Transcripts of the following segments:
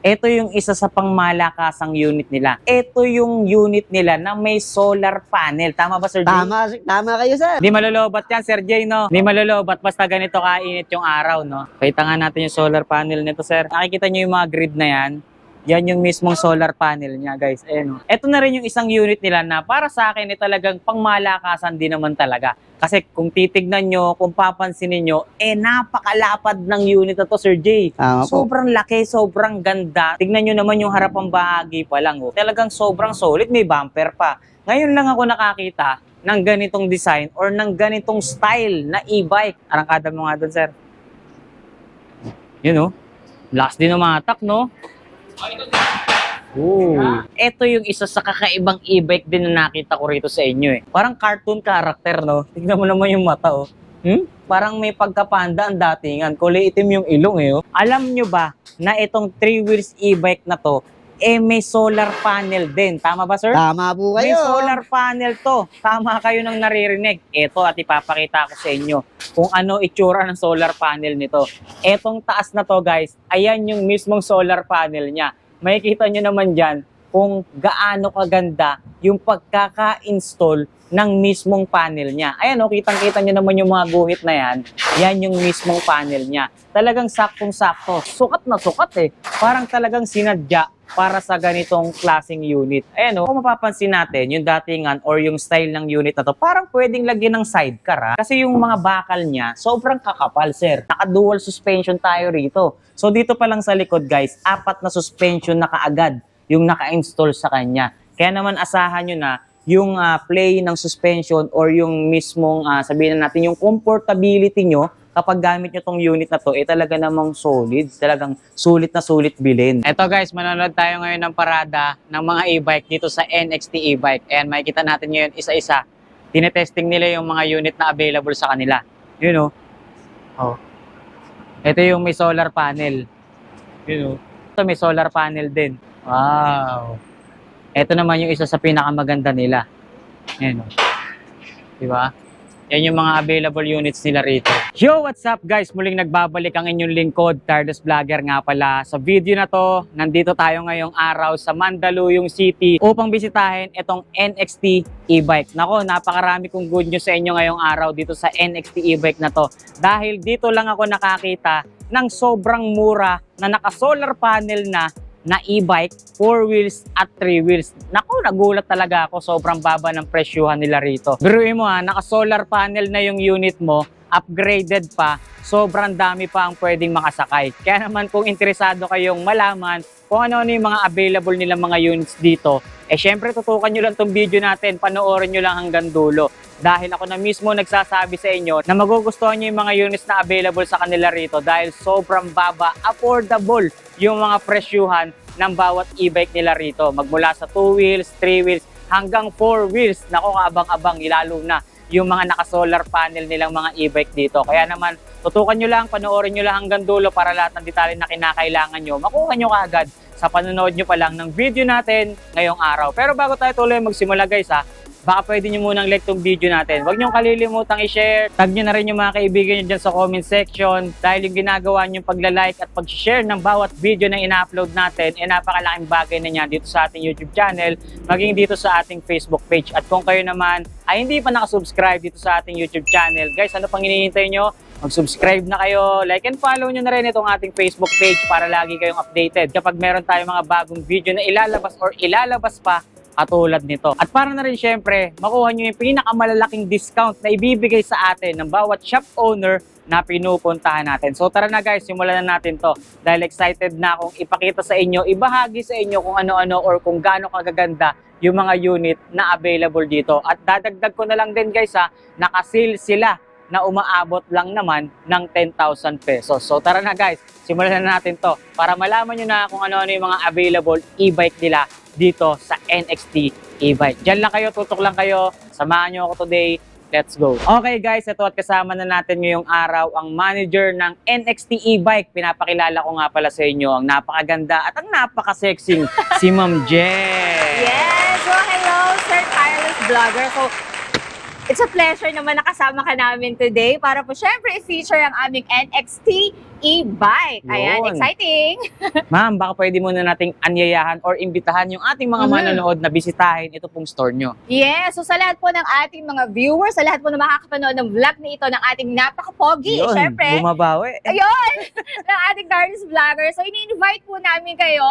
Ito yung isa sa pangmalakasang unit nila. Ito yung unit nila na may solar panel. Tama ba, Sir Jay? Tama kayo, sir. Di malolobat yan, Sir Jay, no? Di malolobat basta ganito kainit yung araw, no? Kita nga natin yung solar panel nito, sir. Nakikita nyo yung mga grid na yan. Yan yung mismong solar panel niya, guys. Ayan, no? Ito na rin yung isang unit nila na para sa akin talagang pangmalakasan din naman talaga. Kasi kung titignan nyo, kung papansinin nyo, napakalapad ng unit na to, Sir Jay. Tama po. Sobrang laki, sobrang ganda. Tignan nyo naman yung harapang bahagi pa lang. Oh. Talagang sobrang solid, may bumper pa. Ngayon lang ako nakakita ng ganitong design or ng ganitong style na e-bike. Arangkada mo nga doon, sir. Yun, oh. Last din umatak, no? Ooh. Ito yung isa sa kakaibang e-bike din na nakita ko rito sa inyo, eh. Parang cartoon character, no? Tignan mo naman yung mata, oh. Parang may pagkapanda ang datingan. Kulay itim yung ilong, eh. Oh. Alam nyo ba na itong 3 wheels e-bike na to, may solar panel din. Tama ba, sir? Tama po kayo. May solar panel to. Tama kayo ng naririnig. Ito at ipapakita ko sa inyo kung ano itsura ng solar panel nito. Etong taas na to, guys, ayan yung mismong solar panel niya. Makikita nyo naman dyan kung gaano kaganda yung pagkaka-install ng mismong panel niya. Ayan o, kitang-kita nyo naman yung mga guhit na yan. Yan yung mismong panel niya. Talagang saktong-sakto. Sukat na sukat eh. Parang talagang sinadya para sa ganitong klaseng unit. Ayan o, kung mapapansin natin, yung datingan or yung style ng unit na to, parang pwedeng lagyan ng sidecar ha. Kasi yung mga bakal niya, sobrang kakapal, sir. Naka-dual suspension tayo rito. So dito pa lang sa likod, guys, 4 na suspension na kaagad yung naka-install sa kanya. Kaya naman asahan nyo na yung play ng suspension or yung mismong sabihin na natin yung comfortability nyo kapag gamit nyo tong unit na to, talaga namang solid. Talagang sulit na sulit bilhin. Eto guys, manonood tayo ngayon ng parada ng mga e-bike dito sa NXT e-bike. Ayan, makikita natin ngayon isa-isa. Tinetesting nila yung mga unit na available sa kanila. Yun o. Oh. Ito yung may solar panel. Yun o. Ito may solar panel din. Wow. Ito naman yung isa sa pinakamaganda nila. Ayan o. Diba? Yan yung mga available units nila rito. Yo, what's up guys? Muling nagbabalik ang inyong lingkod, Carlos Vlogger nga pala. Sa video na to, nandito tayo ngayong araw sa Mandaluyong City upang bisitahin itong NXT e-bike. Nako, napakarami kong good news sa inyo ngayong araw dito sa NXT e-bike na to. Dahil dito lang ako nakakita ng sobrang mura na naka-solar panel na e-bike, 4 wheels at 3 wheels. Naku, nagulat talaga ako. Sobrang baba ng presyuhan nila rito. Biruin mo naka-solar panel na yung unit mo, upgraded pa, sobrang dami pa ang pwedeng makasakay. Kaya naman kung interesado kayong malaman kung ano yung mga available nilang mga units dito, syempre tutukan nyo lang tong video natin, panoorin nyo lang hanggang dulo. Dahil ako na mismo nagsasabi sa inyo na magugustuhan nyo yung mga units na available sa kanila rito dahil sobrang baba, affordable yung mga presyuhan ng bawat e-bike nila rito. Magmula sa 2 wheels, 3 wheels, hanggang 4 wheels. Nako, kaabang-abang, ilalo na yung mga naka-solar panel nilang mga e-bike dito. Kaya naman, tutukan nyo lang, panoorin nyo lang hanggang dulo para lahat ng detalye na kinakailangan nyo, makuha nyo kaagad sa panonood nyo pa lang ng video natin ngayong araw. Pero bago tayo tuloy magsimula guys baka pwede nyo munang like tong video natin. Huwag nyo kalilimutang i-share. Tag nyo na rin yung mga kaibigan nyo dyan sa comment section. Dahil yung ginagawa nyo pag-like at pag-share ng bawat video na ina-upload natin, napakalaking bagay na yan dito sa ating YouTube channel, maging dito sa ating Facebook page. At kung kayo naman ay hindi pa nakasubscribe dito sa ating YouTube channel, guys, ano pang hinihintay nyo? Mag-subscribe na kayo, like and follow nyo na rin itong ating Facebook page para lagi kayong updated kapag meron tayong mga bagong video na ilalabas or ilalabas pa katulad nito. At para na rin syempre, makuha nyo yung pinakamalalaking discount na ibibigay sa atin ng bawat shop owner na pinupuntahan natin. So tara na guys, simulan na natin to. Dahil excited na akong ipakita sa inyo, ibahagi sa inyo kung ano-ano or kung gaano kagaganda yung mga unit na available dito. At dadagdag ko na lang din guys naka-sale sila na umaabot lang naman ng 10,000 pesos. So tara na guys, simulan na natin to para malaman nyo na kung ano-ano yung mga available e-bike nila dito sa NXT e-bike. Diyan lang kayo, tutok lang kayo. Samahan nyo ako today. Let's go. Okay guys, ito at kasama na natin ngayong araw ang manager ng NXT e-bike. Pinapakilala ko nga pala sa inyo ang napakaganda at ang napaka-sexy si Ma'am Jen. Yes! So hello, Sir Carlos Vlogger. So it's a pleasure naman nakasama ka namin today para po syempre i-feature ang aming NXT e-bike. Ayan, Yun. exciting! Ma'am, baka pwede muna nating anyayahan or imbitahan yung ating mga manonood na bisitahin ito pong store nyo. Yes, so sa lahat po ng ating mga viewers, sa lahat po na makakapanood ng vlog na ito ng ating napaka-pogi, Yun, syempre, bumabawi. ayun, ng ating Carlos Vlogger. So, ini-invite po namin kayo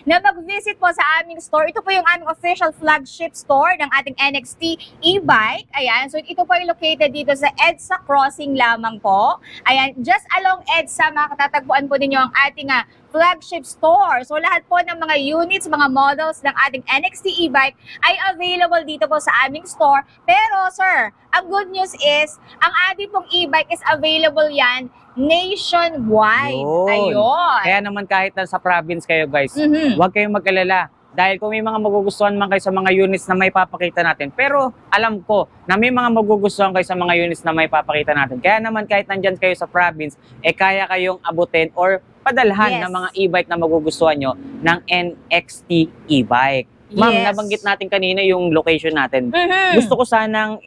na mag-visit po sa aming store. Ito po yung aming official flagship store ng ating NXT e-bike. Ayan, so ito po ay located dito sa EDSA Crossing lamang po. Ayan, just along EDSA, makatatagpuan po ninyo ang ating flagship store. So lahat po ng mga units, mga models ng ating NXT e-bike ay available dito po sa aming store. Pero sir, ang good news is, ang ating pong e-bike is available yan nationwide. Yun. Ayun. Kaya naman kahit nasa province kayo guys, huwag kayong mag-alala. Dahil kung may mga magugustuhan man kayo sa mga units na may papakita natin, pero alam ko na may mga magugustuhan kayo sa mga units na may papakita natin. Kaya naman kahit nandyan kayo sa province, kaya kayong abutin or padalhan Yes. ng mga e-bike na magugustuhan nyo ng NXT e-bike. Ma'am, Yes. nabanggit natin kanina yung location natin. Mhm. Gusto ko sanang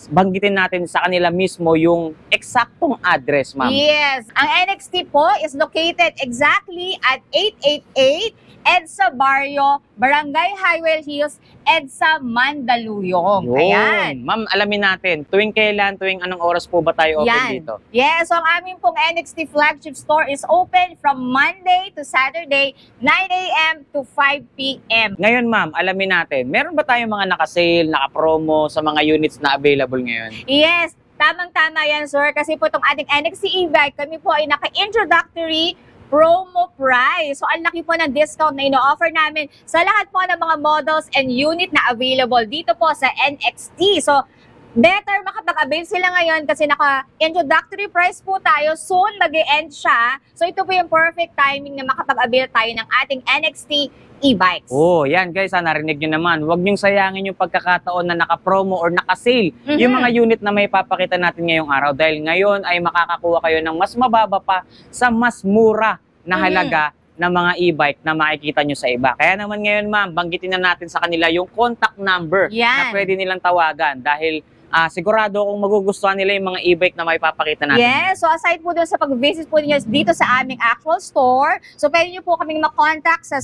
banggitin natin sa kanila mismo yung eksaktong address, ma'am. Yes, ang NXT po is located exactly at 888 EDSA Barrio, Barangay Highway Hills, EDSA Mandaluyong. Yun. Ayan. Ma'am, alamin natin, tuwing kailan, tuwing anong oras po ba tayo open Yan. dito? Yes, so ang aming pong NXT flagship store is open from Monday to Saturday, 9 a.m. to 5 p.m. Ngayon, ma'am, alamin natin, meron ba tayong mga naka-sale, naka-promo sa mga units na available ngayon? Yes, tamang-tama yan, sir. Kasi po itong ating NXT e-bike, kami po ay naka-introductory promo price. So, ang laki po ng discount na ino-offer namin sa lahat po ng mga models and unit na available dito po sa NXT. So, better makapag-avail sila ngayon kasi naka-introductory price po tayo. Soon, mag-e-end siya. So, ito po yung perfect timing na makapag-avail tayo ng ating NXT e-bikes. Oh, yan guys, narinig nyo naman. Huwag nyong sayangin yung pagkakataon na naka-promo or naka-sale yung mga unit na may papakita natin ngayong araw. Dahil ngayon ay makakakuha kayo ng mas mababa pa sa mas mura na halaga ng mga e-bike na makikita nyo sa iba. Kaya naman ngayon, ma'am, banggitin na natin sa kanila yung contact number na Yan. pwede nilang tawagan. Dahil sigurado kung magugustuhan nila yung mga e-bike na may papakita natin. Yes, so aside po dun sa pag-visit po ninyo dito sa aming actual store, so pwede nyo po kaming makontak sa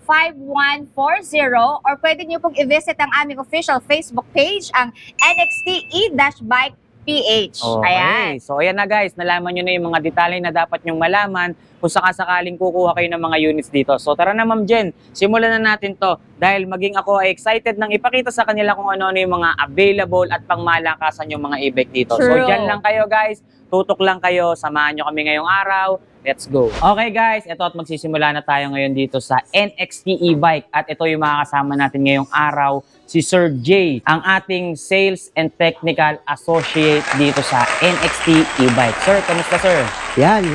0977-738-5140 or pwede nyo pong i-visit ang aming official Facebook page, ang NXT E-Bike PH. Okay. Ayan. So ayan na guys, nalaman nyo na yung mga detalye na dapat nyong malaman kung sakasakaling kukuha kayo ng mga units dito. So tara na Ma'am Jen, simulan na natin to dahil maging ako ay excited nang ipakita sa kanila kung ano-ano yung mga available at pangmalakasan yung mga e-bike dito. So True. dyan lang kayo guys, tutok lang kayo, samahan nyo kami ngayong araw. Let's go. Okay guys, ito at magsisimula na tayo ngayon dito sa NXT e-bike at ito yung makakasama natin ngayong araw, si Sir Jay, ang ating Sales and Technical Associate dito sa NXT e-bike. Sir, kamusta sir? Yan.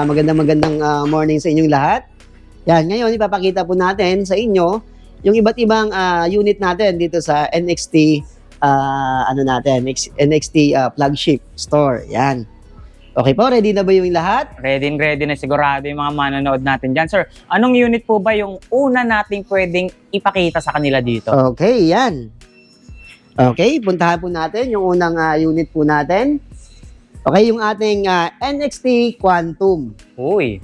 Magandang morning sa inyong lahat. Yan, ngayon ipapakita po natin sa inyo yung iba't ibang unit natin dito sa NXT NXT flagship store. Yan. Okay po, ready na ba yung lahat? Ready na sigurado yung mga manonood natin dyan. Sir, anong unit po ba yung una nating pwedeng ipakita sa kanila dito? Okay, yan. Okay, puntahan po natin yung unang unit po natin. Okay, yung ating NXT Quantum. Uy,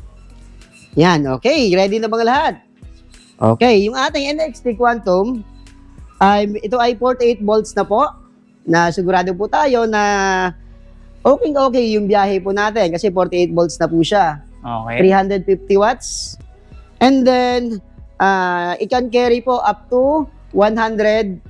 Yan, okay. Ready na bang lahat? Okay, yung ating NXT Quantum, ito ay 48 volts na po, na sigurado po tayo na okay yung biyahe po natin kasi 48 volts na po siya. okay. 350 watts. And then, it can carry po up to 100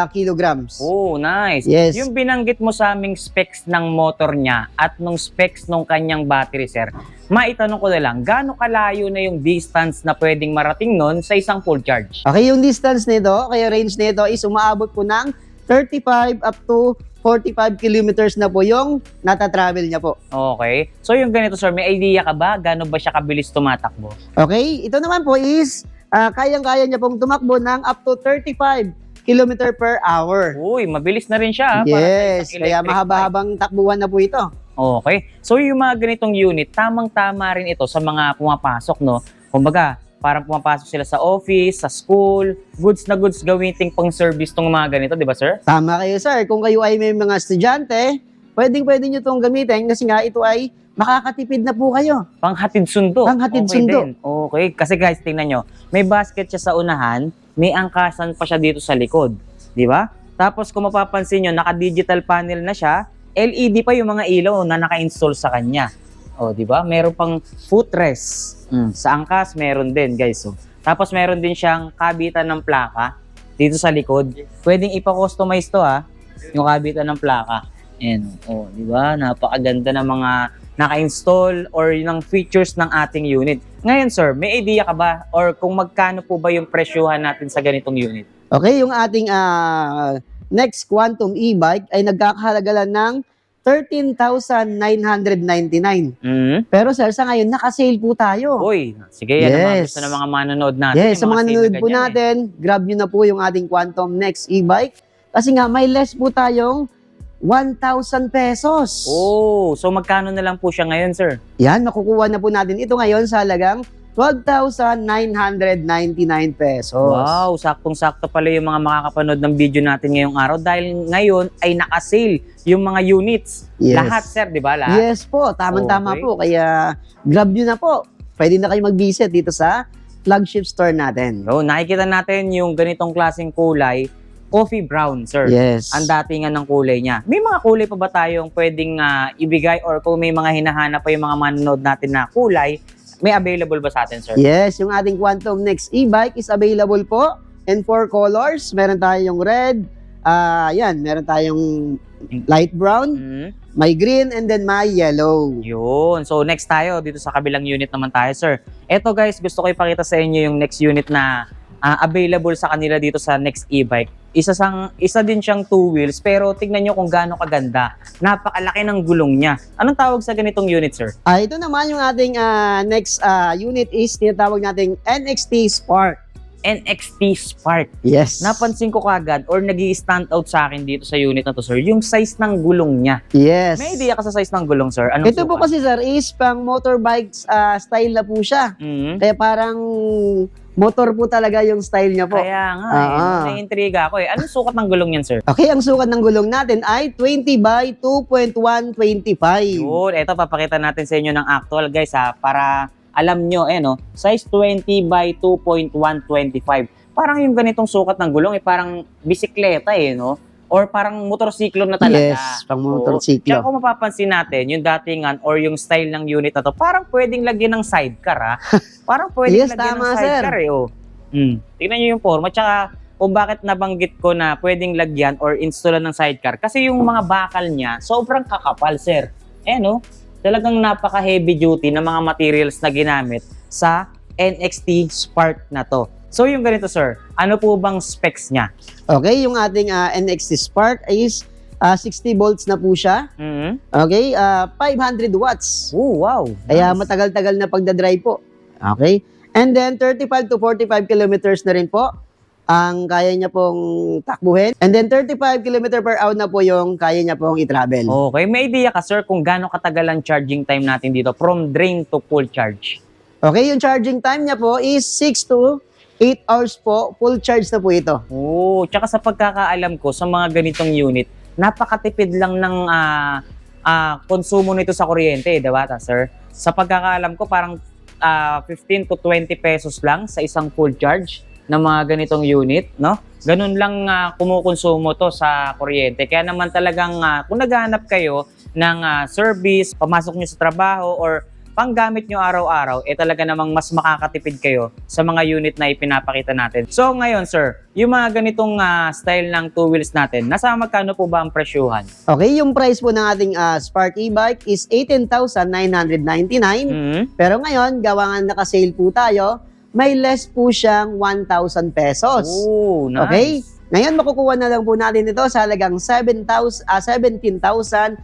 kilograms. Oh, nice. Yes. Yung binanggit mo sa aming specs ng motor niya at nung specs ng kanyang battery, sir, maitanong ko na lang, gaano kalayo na yung distance na pwedeng marating nun sa isang full charge? Okay, yung distance nito, kaya range nito is umaabot po ng 35 up to 45 kilometers na po yung nata-travel niya po. Okay. So yung ganito, sir, may idea ka ba? Gaano ba siya kabilis tumatakbo? Okay, ito naman po is kayang-kaya niya pong tumakbo ng up to 35 kilometer per hour. Uy, mabilis na rin siya. Para sa Yes, isang kaya electric mahaba-habang takbuhan na po ito. Okay. So yung mga ganitong unit, tamang-tama rin ito sa mga pumapasok, no? Kumbaga, parang pumapasok sila sa office, sa school, goods na goods gamitin pang service tong mga ganito, di ba sir? Tama kayo, sir. Kung kayo ay may mga estudyante pwede nyo itong gamitin kasi nga ito ay makakatipid na po kayo. Panghatid sundo. Panghatid Okay sundo. din. Okay. Kasi guys, tingnan nyo. May basket siya sa unahan, may angkasan pa siya dito sa likod. Di ba? Tapos kung mapapansin nyo, naka-digital panel na siya, LED pa yung mga ilaw na naka-install sa kanya. O, di ba? Meron pang footrest. Sa angkas, meron din, guys. So, tapos meron din siyang kabitan ng plaka dito sa likod. Pwedeng ipa-customize to yung kabitan ng plaka. Ayan. O, di ba? Napakaganda ng mga naka-install or ng features ng ating unit. Ngayon, sir, may idea ka ba or kung magkano po ba yung presyuhan natin sa ganitong unit? Okay, yung ating next Quantum e-bike ay nagkakahalaga lang ng 13,999. Pero sir, sa ngayon, naka-sale po tayo. Uy, sige, yan ang mga Yes. gusto ng mga manonood natin. Yes, sa yung mga sale na nanonood po ganyan, natin, grab nyo na po yung ating Quantum Next e-bike. Kasi nga, may less po tayong 1,000 pesos. Oh, so magkano na lang po siya ngayon, sir? Yan, makukuha na po natin ito ngayon sa halagang 12,999 pesos. Wow, saktong-sakto pala yung mga makakapanood ng video natin ngayong araw dahil ngayon ay naka-sale yung mga units. Yes. Lahat, sir, di ba? Lahat? Yes po, tamang-tama Okay. po. Kaya grab nyo na po. Pwede na kayo mag-visit dito sa flagship store natin. So, nakikita natin yung ganitong klaseng kulay, coffee brown, sir. Yes. Ang datingan ng kulay niya. May mga kulay pa ba tayong pwedeng ibigay or kung may mga hinahanap pa yung mga manonood natin na kulay, may available ba sa atin, sir? Yes, yung ating Quantum Next e-bike is available po in 4 colors. Meron tayong red, meron tayong light brown, may green, and then may yellow. Yun. So, next tayo. Dito sa kabilang unit naman tayo, sir. Eto guys, gusto ko ipakita sa inyo yung next unit na available sa kanila dito sa Next e-bike. Isa din siyang 2 wheels, pero tignan nyo kung gaano kaganda. Napakalaki ng gulong niya. Anong tawag sa ganitong unit, sir? Ito naman yung ating next unit is tinatawag nating NXT Spark. NXT Spark. Yes. Napansin ko kagad or nag-i-stand out sa akin dito sa unit na to, sir, yung size ng gulong niya. Yes. May idea ka sa size ng gulong, sir? Anong Ito po kasi sir is pang motorbikes style na po siya. Kaya parang motor po talaga yung style niya po. Kaya nga, naiintriga ako eh. Anong sukat ng gulong yan, sir? Okay, ang sukat ng gulong natin ay 20 by 2.125. Yun, eto papakita natin sa inyo ng actual guys para alam nyo, size 20 by 2.125. Parang yung ganitong sukat ng gulong parang bisikleta no? Or parang motorsiklo na talaga. Yes, pang motorsiklo. Kaya kung mapapansin natin, yung datingan or yung style ng unit na to, parang pwedeng lagyan ng sidecar Parang pwedeng Yes, lagyan tama, ng sidecar Tingnan nyo yung forma. Tsaka kung bakit nabanggit ko na pwedeng lagyan or installan ng sidecar. Kasi yung mga bakal niya, sobrang kakapal, sir. Talagang napaka-heavy duty na mga materials na ginamit sa NXT Spark na to. So yung ganito, sir, ano po bang specs niya? Okay, yung ating NXT Spark is 60 volts na po siya. Okay, 500 watts. Oh, wow. Kaya Nice. matagal-tagal na pagdadrive po. Okay? And then 35 to 45 kilometers na rin po ang kaya niya pong takbuhin. And then 35 km per hour na po yung kaya niya pong i-travel. Okay, may idea ka, sir, kung gaano katagal ang charging time natin dito from drain to full charge? Okay, yung charging time niya po is 6 to 8 hours po. Full charge na po ito. Oh, tsaka sa pagkakaalam ko sa mga ganitong unit, napakatipid lang ng konsumo nito sa kuryente, diba, sir? Sa pagkakaalam ko, parang 15 to 20 pesos lang sa isang full charge ng mga ganitong unit, no? Ganun lang kumukonsumo to sa kuryente. Kaya naman talagang kung naghahanap kayo ng service, pamasok nyo sa trabaho or panggamit nyo araw-araw, talaga namang mas makakatipid kayo sa mga unit na ipinapakita natin. So ngayon, sir, yung mga ganitong style ng 2 wheels natin, nasa magkano po ba ang presyuhan? Okay, yung price po ng ating Spark e-bike is 18,999. Pero ngayon, gawa nga naka-sale po tayo, may less po siyang 1,000 pesos. Oh, nice. Okay? Ngayon, makukuha na lang po natin ito sa halagang 17,999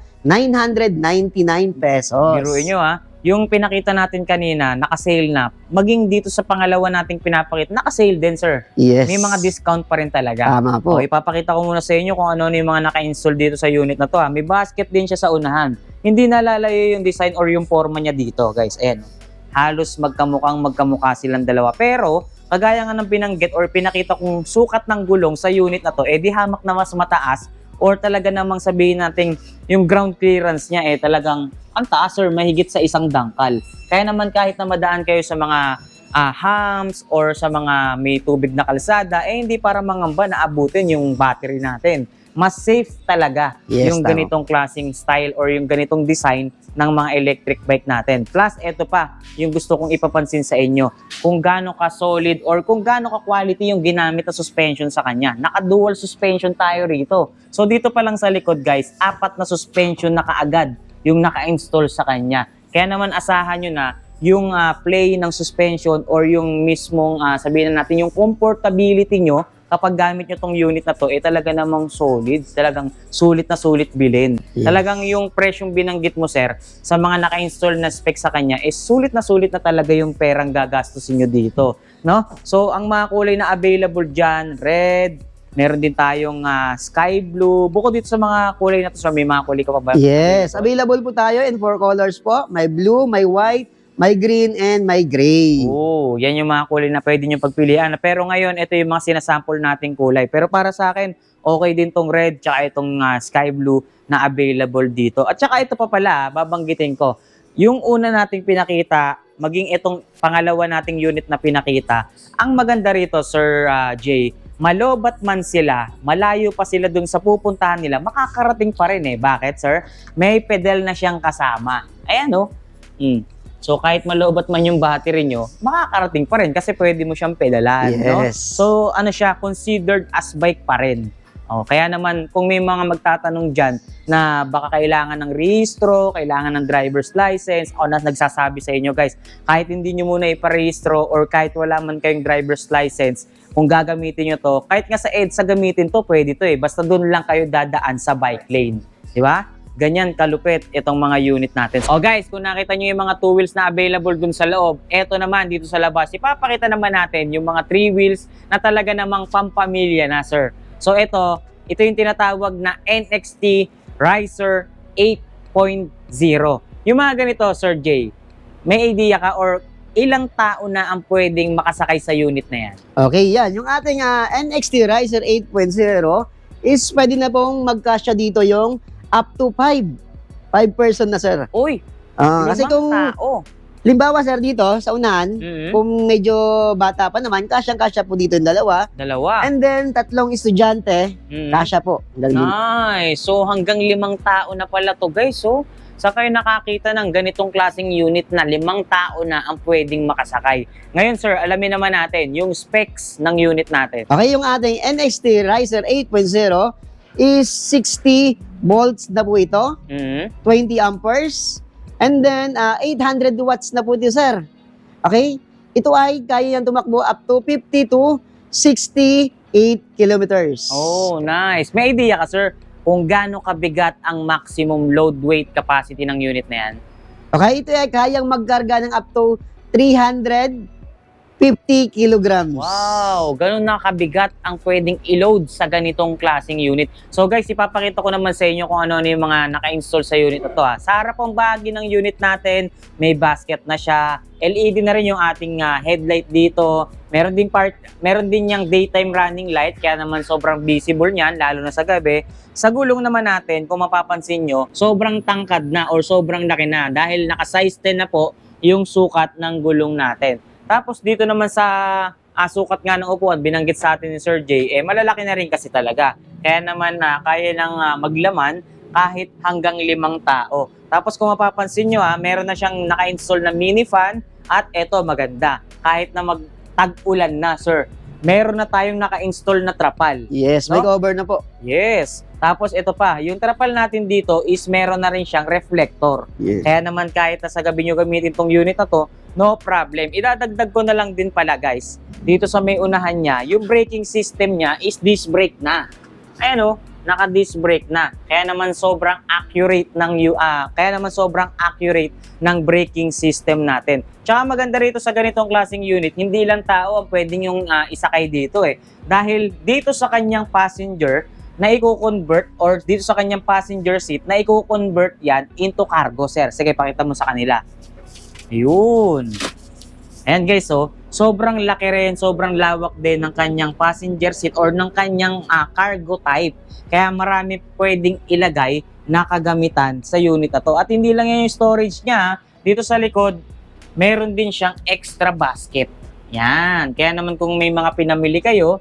pesos. Biruin nyo yung pinakita natin kanina, naka-sale na. Maging dito sa pangalawa nating pinapakita, naka-sale din, sir. Yes. May mga discount pa rin talaga. Tama po. O, ipapakita ko muna sa inyo kung ano yung mga naka-install dito sa unit na to. May basket din siya sa unahan. Hindi nalalayo yung design or yung forma niya dito, guys. Ayan. Halos magkamukha silang dalawa. Pero, kagaya nga ng binanggit or pinakita kong sukat ng gulong sa unit na to, di hamak na mas mataas or talaga namang sabihin natin yung ground clearance niya talagang ang taas sir, mahigit sa isang dangkal. Kaya naman kahit na madaan kayo sa mga humps or sa mga may tubig na kalsada, hindi para mangamba na abutin yung battery natin. Mas safe talaga Yes, yung tama. ganitong klaseng style or yung ganitong design ng mga electric bike natin. Plus, eto pa, yung gusto kong ipapansin sa inyo, kung gaano ka-solid or kung gaano ka-quality yung ginamit na suspension sa kanya. Naka-dual suspension tayo rito. So, dito pa lang sa likod, guys, 4 na suspension na kaagad yung naka-install sa kanya. Kaya naman asahan nyo na yung play ng suspension or yung mismong, sabihin na natin, yung comfortability nyo kapag gamit nyo tong unit na to, talaga namang solid. Talagang sulit na sulit bilhin. Yes. Talagang yung presyong binanggit mo, sir, sa mga naka-install na spec sa kanya, sulit na talaga yung perang gagastusin nyo dito. No? So, ang mga kulay na available dyan, red, meron din tayong sky blue. Bukod dito sa mga kulay na to, sir, may mga kulay ka pa ba? Yes, available po tayo in 4 colors po. May blue, may white, may green, and may gray. Oo, yan yung mga kulay na pwede nyo pagpilian. Pero ngayon, ito yung mga sinasample nating kulay. Pero para sa akin, okay din tong red tsaka itong sky blue na available dito. At tsaka ito pa pala, babanggitin ko. Yung una nating pinakita, maging itong pangalawa nating unit na pinakita, ang maganda rito, Sir Jay, malobat man sila, malayo pa sila dun sa pupuntahan nila, makakarating pa rin Bakit, sir? May pedal na siyang kasama. Ayan, So, kahit malobat man yung battery nyo, makakarating pa rin kasi pwede mo siyang pedalan. No? Yes. So, ano siya, considered as bike pa rin. Kaya naman, kung may mga magtatanong dyan na baka kailangan ng rehistro, kailangan ng driver's license, o nagsasabi sa inyo, guys, kahit hindi nyo muna iparehistro or kahit wala man kayong driver's license, kung gagamitin nyo to, kahit nga sa EDSA gamitin to, pwede to Basta doon lang kayo dadaan sa bike lane. Di ba? Ganyan kalupit itong mga unit natin. Guys, kung nakita nyo yung mga 2 wheels na available dun sa loob, eto naman dito sa labas, ipapakita naman natin yung mga 3 wheels na talaga namang pampamilya na, sir. So ito yung tinatawag na NXT Riser 8.0. Yung mga ganito, Sir Jay, may idea ka or ilang tao na ang pwedeng makasakay sa unit na yan? Okay, yan. Yung ating NXT Riser 8.0 is pwede na pong magkasya dito yung up to 5 person na, sir. Uy, Kasi limang kung, tao. limbawa, sir, dito sa unahan, Mhm. kung medyo bata pa naman, kasyang-kasya po dito yung dalawa. Dalawa. And then, 3 estudyante, Mhm. kasya po. Nice. So hanggang 5 tao na pala to, guys. So sa kayo nakakita ng ganitong klaseng unit na 5 tao na ang pwedeng makasakay. Ngayon, sir, alamin naman natin yung specs ng unit natin. Okay, yung ating NXT Riser 8.0 is 60 volts na po ito, Mhm. 20 amperes, and then 800 watts na po ito, sir. Okay? Ito ay kaya niyang tumakbo up to 50 to 68 kilometers. Oh, nice. May idea ka, sir, kung gaano kabigat ang maximum load weight capacity ng unit na yan? Okay, ito ay kayang magkarga ng up to 350 kilograms. Wow, ganun na kabigat ang pwedeng i-load sa ganitong klaseng unit. So guys, ipapakita ko naman sa inyo kung ano yung mga naka-install sa unit na to. Sa harapang bahagi ng unit natin, may basket na siya. LED na rin yung ating headlight dito. Meron din yung daytime running light, kaya naman sobrang visible niyan, lalo na sa gabi. Sa gulong naman natin, kung mapapansin nyo, sobrang tangkad na or sobrang laki na dahil naka-size 10 na po yung sukat ng gulong natin. Tapos dito naman sa sukat nga ng upuan, binanggit sa atin ni Sir Jay, malalaki na rin kasi talaga. Kaya naman kaya nang maglaman kahit hanggang 5 tao. Tapos kung mapapansin nyo meron na siyang naka-install na mini fan at eto maganda. Kahit na tag-ulan na, sir, meron na tayong naka-install na trapal. Yes, may No? cover na po. Yes. Tapos ito pa, yung trapal natin dito is meron na rin siyang reflector. Yes. Kaya naman kahit na sa gabi nyo gamitin tong unit na to, no problem. Idadagdag ko na lang din pala, guys. Dito sa may unahan niya, yung braking system niya is disc brake na. Ayan naka-disc brake na. Kaya naman sobrang accurate ng braking system natin. Tsaka maganda rito sa ganitong klaseng unit, hindi lang tao ang pwedeng yung isakay dito Dahil dito sa kanyang passenger na i-convert or dito sa kanyang passenger seat na i-convert yan into cargo, sir. Sige, pakita mo sa kanila. Ayun. Ayan guys, sobrang laki rin, sobrang lawak din ng kanyang passenger seat or ng kanyang cargo type. Kaya marami pwedeng ilagay na kagamitan sa unit na to. At hindi lang yan yung storage niya, dito sa likod, meron din siyang extra basket. Yan. Kaya naman kung may mga pinamili kayo,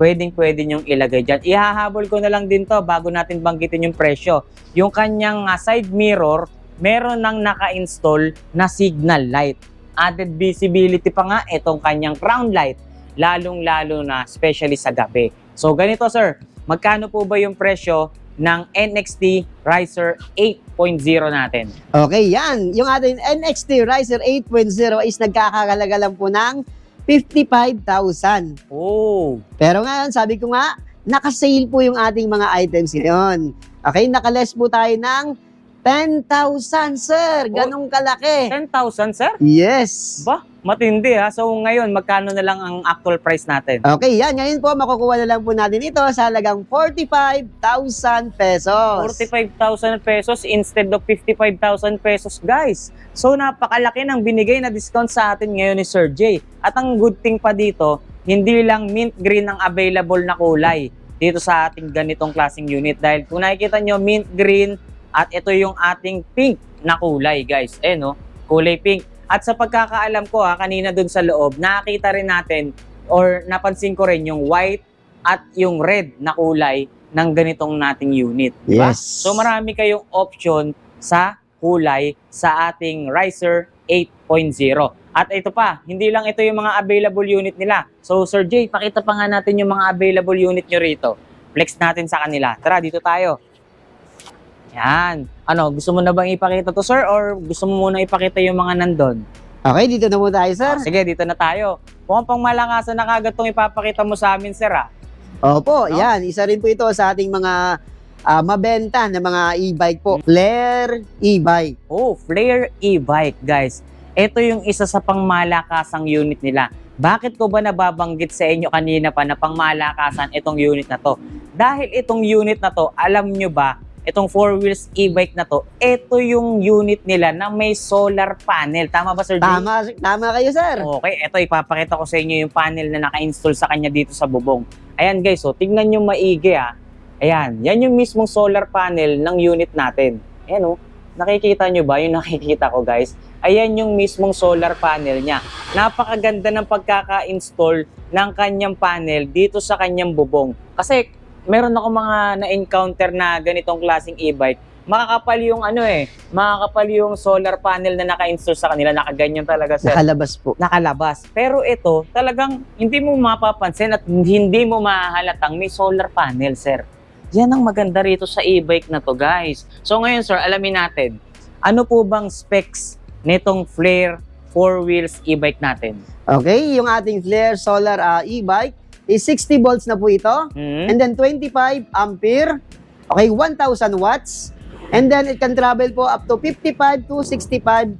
pwede nyong ilagay dyan. Ihahabol ko na lang din to bago natin banggitin yung presyo. Yung kanyang side mirror, meron nang naka-install na signal light. Added visibility pa nga itong kanyang crown light, lalong-lalo na especially sa gabi. So ganito sir, magkano po ba yung presyo ng NXT Riser 8.0 natin? Okay, yan. Yung ating NXT Riser 8.0 is nagkakahalaga lang po ng 55,000. Oh, Pero ngayon, sabi ko nga, naka-sale po yung ating mga items ngayon. Okay, naka-less po tayo ng 10,000, sir. Ganong kalaki. 10,000 sir? Yes. Ba, matindi ha. So ngayon, magkano na lang ang actual price natin? Okay, yan. Ngayon po, makukuha na lang po natin ito sa halagang 45,000 pesos. 45,000 pesos instead of 55,000 pesos, guys. So napakalaki ng binigay na discount sa atin ngayon ni Sir Jay. At ang good thing pa dito, hindi lang mint green ang available na kulay dito sa ating ganitong klaseng unit. Dahil kung nakikita nyo, mint green at ito yung ating pink na kulay, guys. No? Kulay pink. At sa pagkakaalam ko kanina dun sa loob, nakita rin natin or napansin ko rin yung white at yung red na kulay ng ganitong nating unit. Diba? Yes. So marami kayong option sa kulay sa ating Riser 8.0. At ito pa, hindi lang ito yung mga available unit nila. So Sir Jay, pakita pa nga natin yung mga available unit nyo rito. Flex natin sa kanila. Tara, dito tayo. Yan. Ano, gusto mo na bang ipakita to sir or gusto mo muna ipakita yung mga nandun? Okay, dito na po tayo, sir. Sige, dito na tayo. Mukhang pang malakasan na kagad itong ipapakita mo sa amin sir Opo, No? yan. Isa rin po ito sa ating mga mabenta na mga e-bike po. Flare e-bike. Oh, Flare e-bike guys. Ito yung isa sa pangmalakasang unit nila. Bakit ko ba nababanggit sa inyo kanina pa na pangmalakasan itong unit na to? Dahil itong unit na to, alam nyo ba, itong 4 wheels e-bike na to, ito yung unit nila na may solar panel. Tama ba, Sir Jay? Tama kayo, sir. Okay, ito ipapakita ko sa inyo yung panel na naka-install sa kanya dito sa bubong. Ayan guys, tignan nyo maigi Ayan, yan yung mismong solar panel ng unit natin. Ayan nakikita nyo ba yung nakikita ko guys? Ayan yung mismong solar panel niya. Napakaganda ng pagkaka-install ng kanyang panel dito sa kanyang bubong. Kasi meron ako mga na-encounter na ganitong klaseng e-bike. Makakapal yung makakapal yung solar panel na naka-install sa kanila. Nakaganyan talaga sir. Nakalabas po. Nakalabas. Pero ito, talagang hindi mo mapapansin at hindi mo mahalatang may solar panel, sir. Yan ang maganda rito sa e-bike na to, guys. So ngayon, sir, alamin natin, ano po bang specs nitong Flare 4 wheels e-bike natin? Okay, yung ating Flare solar e-bike is 60 volts na po ito. And then 25 ampere. Okay, 1,000 watts. And then it can travel po up to 55 to 65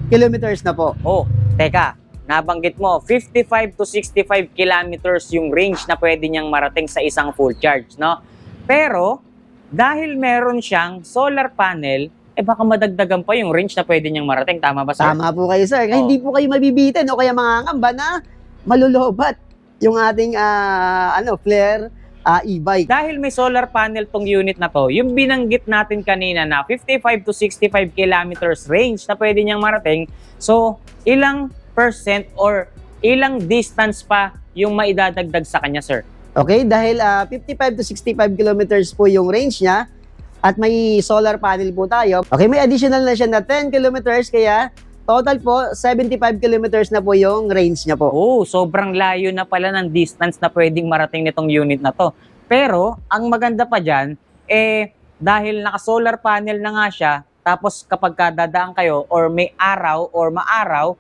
kilometers na po. Oh, teka. Nabanggit mo, 55 to 65 kilometers yung range na pwede niyang marating sa isang full charge, no? Pero, dahil meron siyang solar panel, baka madagdagan pa yung range na pwede niyang marating. Tama ba, sir? Tama po kayo, sir. Oh. Hindi po kayo mabibitin o kaya mangangamba na malulobat yung ating Flare e-bike. Dahil may solar panel tong unit na to, yung binanggit natin kanina na 55 to 65 kilometers range na pwede niyang marating, so ilang percent or ilang distance pa yung maidadagdag sa kanya, sir? Okay, dahil 55 to 65 kilometers po yung range niya at may solar panel po tayo. Okay, may additional na siya na 10 kilometers kaya total po 75 kilometers na po yung range niya po. Oh, sobrang layo na pala ng distance na pwedeng marating nitong unit na to. Pero, ang maganda pa dyan, dahil naka-solar panel na nga siya, tapos kapag dadaan kayo or may araw or maaraw,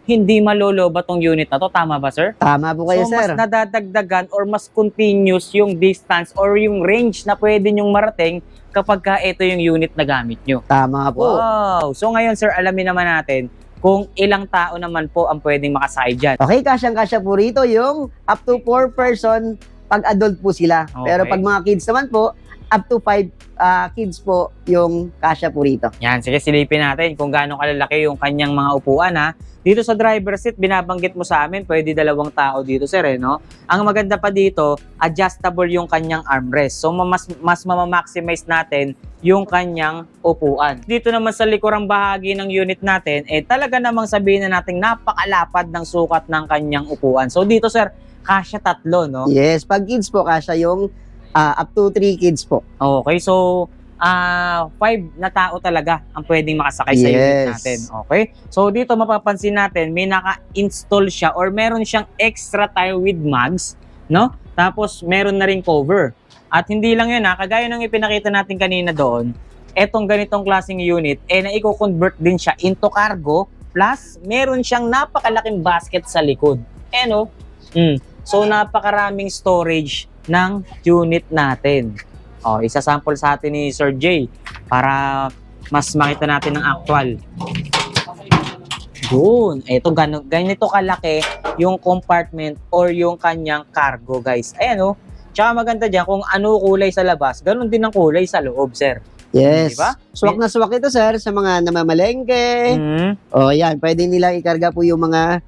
hindi maloloba tong unit na to. Tama ba, sir? Tama po kayo, So, sir. mas nadadagdagan or mas continuous yung distance or yung range na pwede nyong marating kapag ito yung unit na gamit nyo. Tama po. Wow! So ngayon, sir, alamin naman natin kung ilang tao naman po ang pwedeng makasakay dyan. Okay, kasyang-kasya po rito yung up to 4 person pag adult po sila. Okay. Pero pag mga kids naman po, up to 5 kids po yung kasya po rito. Yan, sige silipin natin kung gaano kalalaki yung kanyang mga upuan ha. Dito sa driver seat, binabanggit mo sa amin, pwede 2 tao dito sir eh, no? Ang maganda pa dito, adjustable yung kanyang armrest. So mas mamamaximize natin yung kanyang upuan. Dito naman sa likurang bahagi ng unit natin, eh talaga namang sabihin na natin napakalapad ng sukat ng kanyang upuan. So dito sir, kasya 3, no? Yes, pag kids po, kasya yung up to 3 kids po. Okay, so 5 na tao talaga ang pwedeng makasakay sa unit natin. Okay? So dito mapapansin natin may naka-install siya or meron siyang extra tire with mags, no? Tapos meron na ring cover. At hindi lang 'yun kagaya ng ipinakita natin kanina doon, etong ganitong klaseng unit na i-convert din siya into cargo plus meron siyang napakalaking basket sa likod. No? So napakaraming storage ng unit natin. Isa-sample sa atin ni Sir Jay para mas makita natin ng actual. Yun. Ito, ganito kalaki yung compartment or yung kanyang cargo, guys. Ayan, Tsaka maganda dyan, kung ano kulay sa labas, ganun din ang kulay sa loob, sir. Yes. Diba? Swak na swak ito, sir, sa mga namamalengke. Yan. Pwede nilang ikarga po yung mga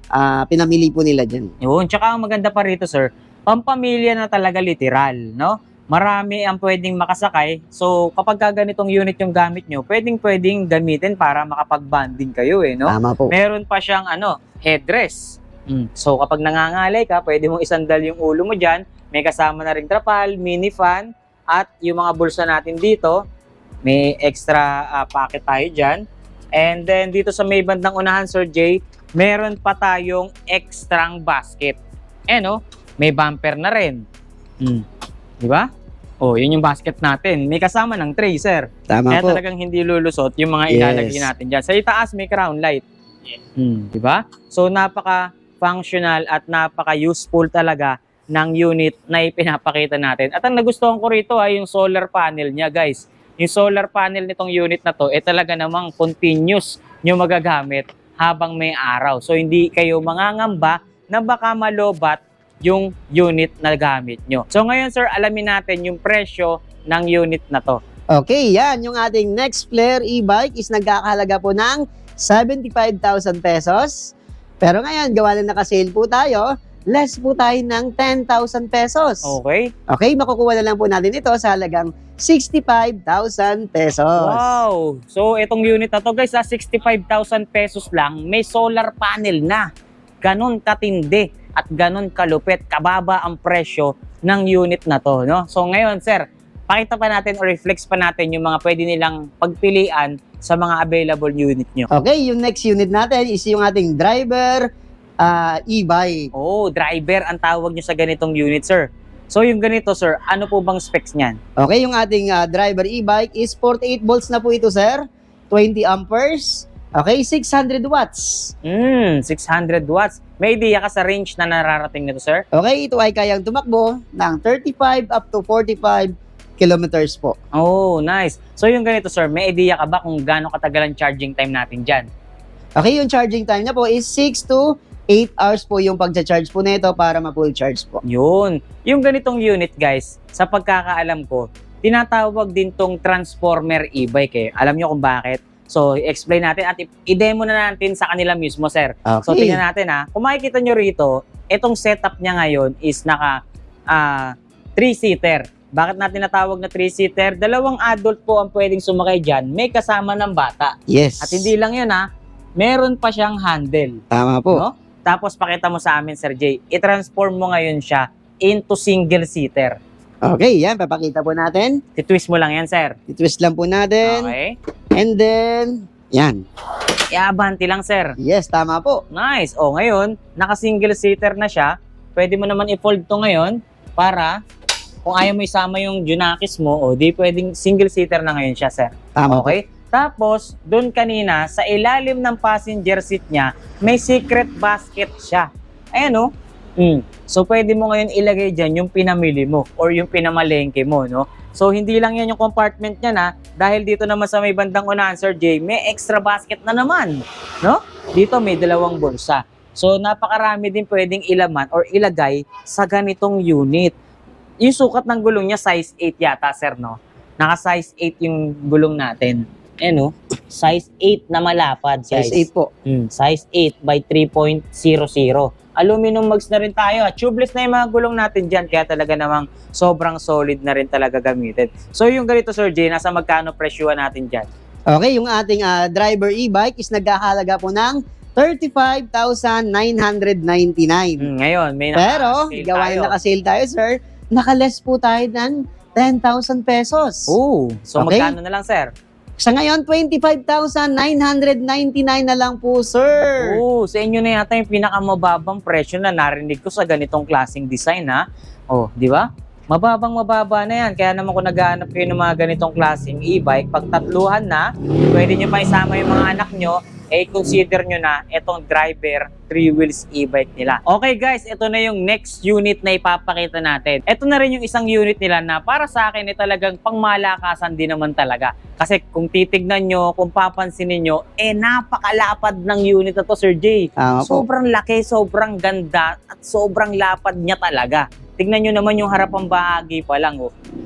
pinamili po nila dyan. Yun. Tsaka ang maganda pa rito, sir, pampamilya na talaga literal, no? Marami ang pwedeng makasakay. So, kapag ganitong unit yung gamit nyo, pwedeng gamitin para makapag-bonding kayo, no? Tama po. Meron pa siyang, headdress. So, kapag nangangalay ka, pwede mong isandal yung ulo mo dyan. May kasama na ring trapal, mini fan, at yung mga bulsa natin dito, may extra pocket tayo dyan. And then, dito sa may bandang unahan, Sir Jay, meron pa tayong extrang basket. May bumper na rin. Di ba? Yun yung basket natin. May kasama ng tray, sir. Tama Kaya po. talagang hindi lulusot yung mga ilalagay natin dyan. Sa itaas, may crown light. Di ba? So, napaka-functional at napaka-useful talaga ng unit na ipinapakita natin. At ang nagustuhan ko rito ay yung solar panel niya, guys. Yung solar panel nitong unit na to, talaga namang continuous nyo magagamit habang may araw. So, hindi kayo mangangamba na baka malobat yung unit na gamit nyo. So ngayon sir, alamin natin yung presyo ng unit na to. Okay, yan. Yung ating next Flare e-bike is nagkakahalaga po ng 75,000 pesos. Pero ngayon, gawa na naka-sale po tayo, less po tayo ng 10,000 pesos. Okay. Okay, makukuha na lang po natin ito sa halagang 65,000 pesos. Wow! So itong unit na to guys, 65,000 pesos lang, may solar panel na. Ganon katindi at ganon kalupit, kababa ang presyo ng unit na to, no? So ngayon, sir, pakita pa natin o reflex pa natin yung mga pwede nilang pagpilian sa mga available unit nyo. Okay, yung next unit natin is yung ating driver e-bike. Driver ang tawag nyo sa ganitong unit, sir. So yung ganito, sir, ano po bang specs niyan? Okay, yung ating driver e-bike is 48 volts na po ito, sir. 20 amperes. Okay, 600 watts. 600 watts. May idea ka sa range na nararating nito, sir? Okay, ito ay kayang tumakbo ng 35 up to 45 kilometers po. Nice. So yung ganito, sir, may idea ka ba kung gaano katagal ang charging time natin dyan? Okay, yung charging time na po is 6 to 8 hours po yung pagcha-charge po nito para ma-full charge po. Yun. Yung ganitong unit, guys, sa pagkakaalam ko, tinatawag din tong transformer e-bike. Alam nyo kung bakit? So, i-explain natin at i-demo na natin sa kanila mismo, sir. Okay. So, tingnan natin Kung makikita nyo rito, itong setup niya ngayon is naka 3-seater. Bakit natin natawag na 3-seater? 2 adult po ang pwedeng sumakay dyan. May kasama ng bata. Yes. At hindi lang yun meron pa siyang handle. Tama po. No? Tapos pakita mo sa amin, Sir Jay, i-transform mo ngayon siya into single-seater. Okay, yan. Papakita po natin. I-twist mo lang yan, sir. I-twist lang po natin. Okay. And then, yan. I-abanti lang, sir. Yes, tama po. Nice. Ngayon, naka-single seater na siya. Pwede mo naman i-fold to ngayon para kung ayaw mo isama yung Junakis mo, di pwedeng single seater na ngayon siya, sir. Tama Okay? Tapos, doon kanina, sa ilalim ng passenger seat niya, may secret basket siya. Ayan, So, pwede mo ngayon ilagay dyan yung pinamili mo or yung pinamalengke mo, no? So, hindi lang yan yung compartment niya dahil dito naman sa may bandang unahan, Sir Jay, may extra basket na naman, no? Dito may 2 bulsa. So, napakarami din pwedeng ilaman or ilagay sa ganitong unit. Yung sukat ng gulong niya, size 8 yata, sir, no? Naka-size 8 yung gulong natin. Ayan, size 8 na malapad, guys. Size 8 po. Size 8 by 3.00. Aluminum mugs na rin tayo. Tubeless na yung mga gulong natin dyan. Kaya talaga namang sobrang solid na rin talaga gamitin. So yung ganito, Sir Jay, nasa magkano presyuhan natin dyan? Okay, yung ating driver e-bike is nagkahalaga po ng 35,999. Ngayon, may Pero, naka-sale gawa tayo. na naka-sale tayo, sir, naka-less po tayo ng 10,000 pesos. Oh, so Okay. magkano na lang, sir? Sa ngayon, 25,999 na lang po, sir. Oh, sa inyo na yata yung pinakamababang presyo na narinig ko sa ganitong klaseng design, ha? Oh, di ba? Mababa na yan. Kaya naman kung naghahanap kayo ng mga ganitong klaseng e-bike, pag tatluhan na, pwede nyo pa isama yung mga anak nyo, consider nyo na itong driver 3 wheels e-bike nila. Okay guys, ito na yung next unit na ipapakita natin. Ito na rin yung isang unit nila na para sa akin talagang pangmalakasan din naman talaga. Kasi kung titignan nyo, kung papansinin nyo, napakalapad ng unit na to, Sir Jay. Tama po. Sobrang laki, sobrang ganda, at sobrang lapad niya talaga. Tignan nyo naman yung harapang bahagi pa lang.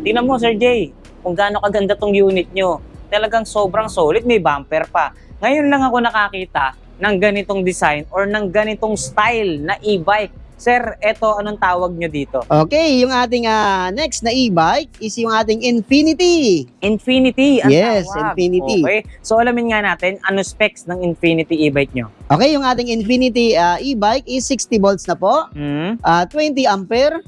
Tingnan mo, Sir Jay, kung gaano kaganda tong unit nyo. Talagang sobrang solid, may bumper pa. Ngayon lang ako nakakita ng ganitong design or ng ganitong style na e-bike. Sir, eto, anong tawag nyo dito? Okay, yung ating next na e-bike is yung ating Infinity. Infinity ang Yes, tawag. Infinity. Okay, so alamin nga natin, ano specs ng Infinity e-bike nyo? Okay, yung ating Infinity e-bike is 60 volts na po, 20 ampere,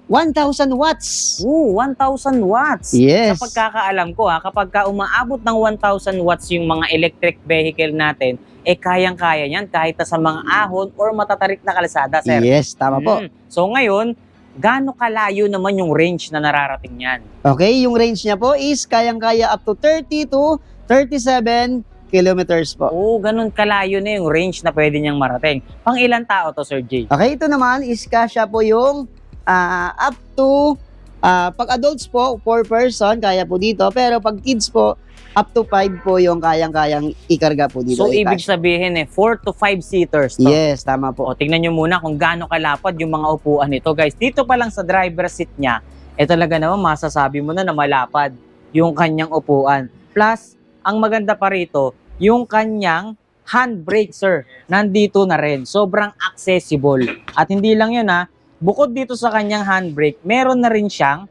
1,000 watts. 1,000 watts. Yes. Sa pagkakaalam ko kapag ka umaabot ng 1,000 watts yung mga electric vehicle natin, kayang-kaya yan kahit sa mga ahon or matatarik na kalsada, sir. Yes, tama po. So ngayon, gaano kalayo naman yung range na nararating yan? Okay, yung range niya po is kayang-kaya up to 30 to 37 kilometers po. Ganun kalayo na yung range na pwede niyang marating. Pang ilang tao to, Sir Jay? Okay, ito naman is kasya po yung up to, pag adults po, 4 person, kaya po dito. Pero pag kids po, up to 5 po yung kayang-kayang ikarga po dito. So, ibig sabihin 4 to 5 seaters to. Yes, tama po. Tingnan nyo muna kung gaano kalapad yung mga upuan nito, guys. Dito pa lang sa driver seat niya, talaga naman masasabi mo na malapad yung kanyang upuan. Plus, ang maganda pa rito, yung kanyang handbrake, sir, nandito na rin. Sobrang accessible. At hindi lang yun, bukod dito sa kanyang handbrake, meron na rin siyang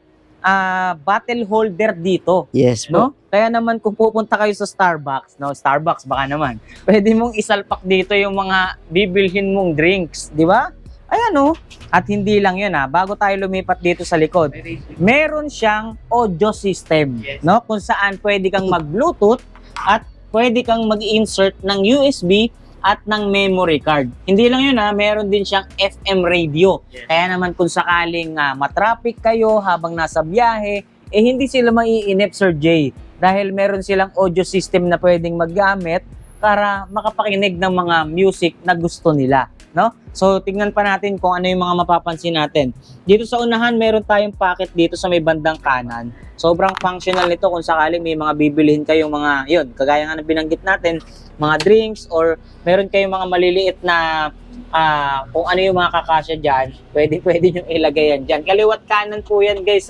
bottle holder dito. Yes po. No? Kaya naman kung pupunta kayo sa Starbucks, Starbucks baka naman, pwede mong isalpak dito yung mga bibilhin mong drinks, di ba? Ayan At hindi lang yun bago tayo lumipat dito sa likod, meron siyang audio system, no? Kung saan pwede kang mag-Bluetooth at pwede kang mag-insert ng USB at ng memory card. Hindi lang yun meron din siyang FM radio. Kaya naman kung sakaling matraffic kayo habang nasa biyahe, hindi sila maiinip, Sir Jay. Dahil meron silang audio system na pwedeng maggamit para makapakinig ng mga music na gusto nila. No? So, tingnan pa natin kung ano yung mga mapapansin natin. Dito sa unahan, meron tayong pocket dito sa may bandang kanan. Sobrang functional nito kung sakaling may mga bibilihin kayong mga, kagaya nga na binanggit natin, mga drinks or meron kayong mga maliliit na kung ano yung mga kakasya dyan, pwede nyo ilagay yan dyan. Kaliwat kanan po yan, guys,